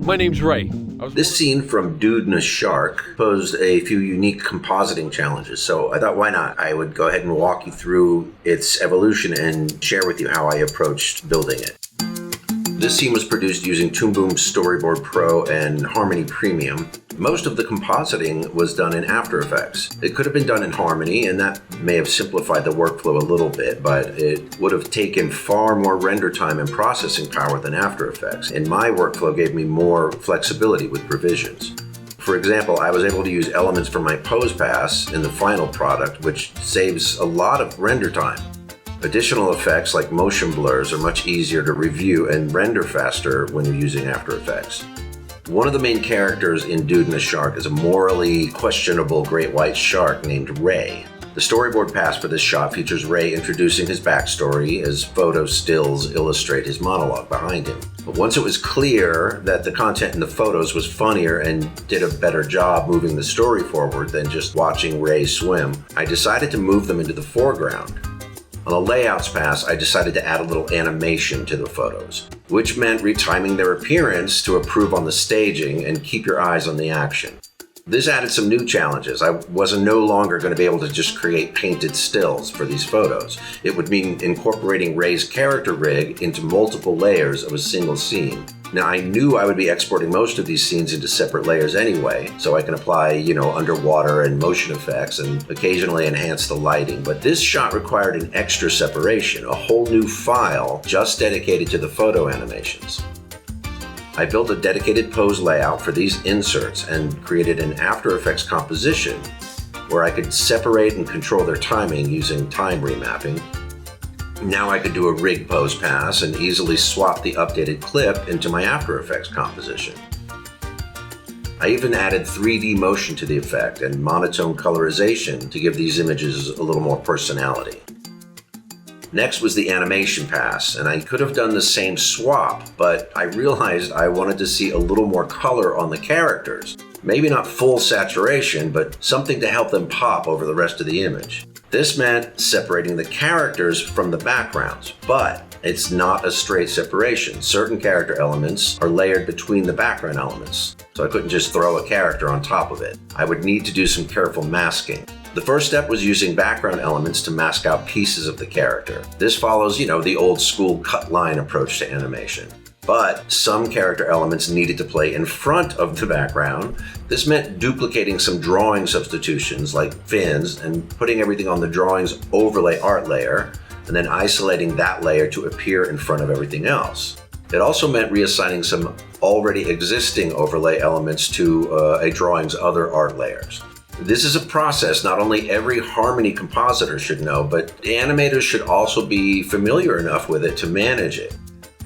My name's Ray. This scene from Dude and a Shark posed a few unique compositing challenges, so I thought why not? I would go ahead and walk you through its evolution and share with you how I approached building it. This scene was produced using Toon Boom Storyboard Pro and Harmony Premium. Most of the compositing was done in After Effects. It could have been done in Harmony, and that may have simplified the workflow a little bit, but it would have taken far more render time and processing power than After Effects, and my workflow gave me more flexibility with provisions. For example, I was able to use elements from my pose pass in the final product, which saves a lot of render time. Additional effects like motion blurs are much easier to review and render faster when you're using After Effects. One of the main characters in Dude and a Shark is a morally questionable great white shark named Ray. The storyboard pass for this shot features Ray introducing his backstory as photo stills illustrate his monologue behind him. But once it was clear that the content in the photos was funnier and did a better job moving the story forward than just watching Ray swim, I decided to move them into the foreground. On the layouts pass, I decided to add a little animation to the photos, which meant retiming their appearance to improve on the staging and keep your eyes on the action. This added some new challenges. I was no longer going to be able to just create painted stills for these photos. It would mean incorporating Ray's character rig into multiple layers of a single scene. Now, I knew I would be exporting most of these scenes into separate layers anyway, so I can apply, underwater and motion effects and occasionally enhance the lighting. But this shot required an extra separation, a whole new file just dedicated to the photo animations. I built a dedicated pose layout for these inserts and created an After Effects composition where I could separate and control their timing using time remapping. Now I could do a rig pose pass and easily swap the updated clip into my After Effects composition. I even added 3D motion to the effect and monotone colorization to give these images a little more personality. Next was the animation pass, and I could have done the same swap, but I realized I wanted to see a little more color on the characters. Maybe not full saturation, but something to help them pop over the rest of the image. This meant separating the characters from the backgrounds, but it's not a straight separation. Certain character elements are layered between the background elements, so I couldn't just throw a character on top of it. I would need to do some careful masking. The first step was using background elements to mask out pieces of the character. This follows, the old school cut line approach to animation. But some character elements needed to play in front of the background. This meant duplicating some drawing substitutions like fins and putting everything on the drawing's overlay art layer, and then isolating that layer to appear in front of everything else. It also meant reassigning some already existing overlay elements to a drawing's other art layers. This is a process not only every Harmony compositor should know, but animators should also be familiar enough with it to manage it.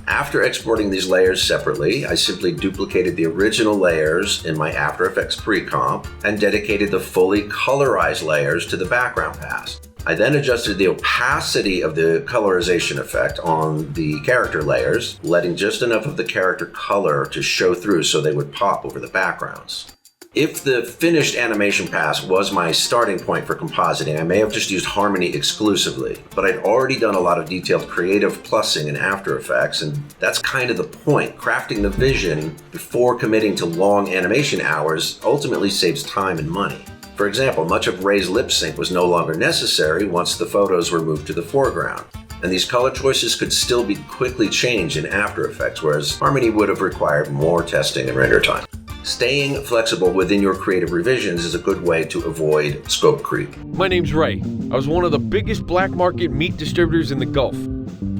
After exporting these layers separately, I simply duplicated the original layers in my After Effects pre-comp and dedicated the fully colorized layers to the background pass. I then adjusted the opacity of the colorization effect on the character layers, letting just enough of the character color to show through so they would pop over the backgrounds. If the finished animation pass was my starting point for compositing, I may have just used Harmony exclusively, but I'd already done a lot of detailed creative plussing in After Effects, and that's kind of the point. Crafting the vision before committing to long animation hours ultimately saves time and money. For example, much of Ray's lip sync was no longer necessary once the photos were moved to the foreground. And these color choices could still be quickly changed in After Effects, whereas Harmony would have required more testing and render time. Staying flexible within your creative revisions is a good way to avoid scope creep. My name's Ray. I was one of the biggest black market meat distributors in the Gulf.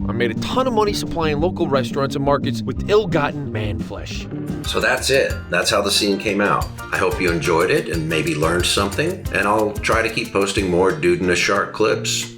I made a ton of money supplying local restaurants and markets with ill-gotten man flesh. So that's it. That's how the scene came out. I hope you enjoyed it and maybe learned something, and I'll try to keep posting more Dude and a Shark clips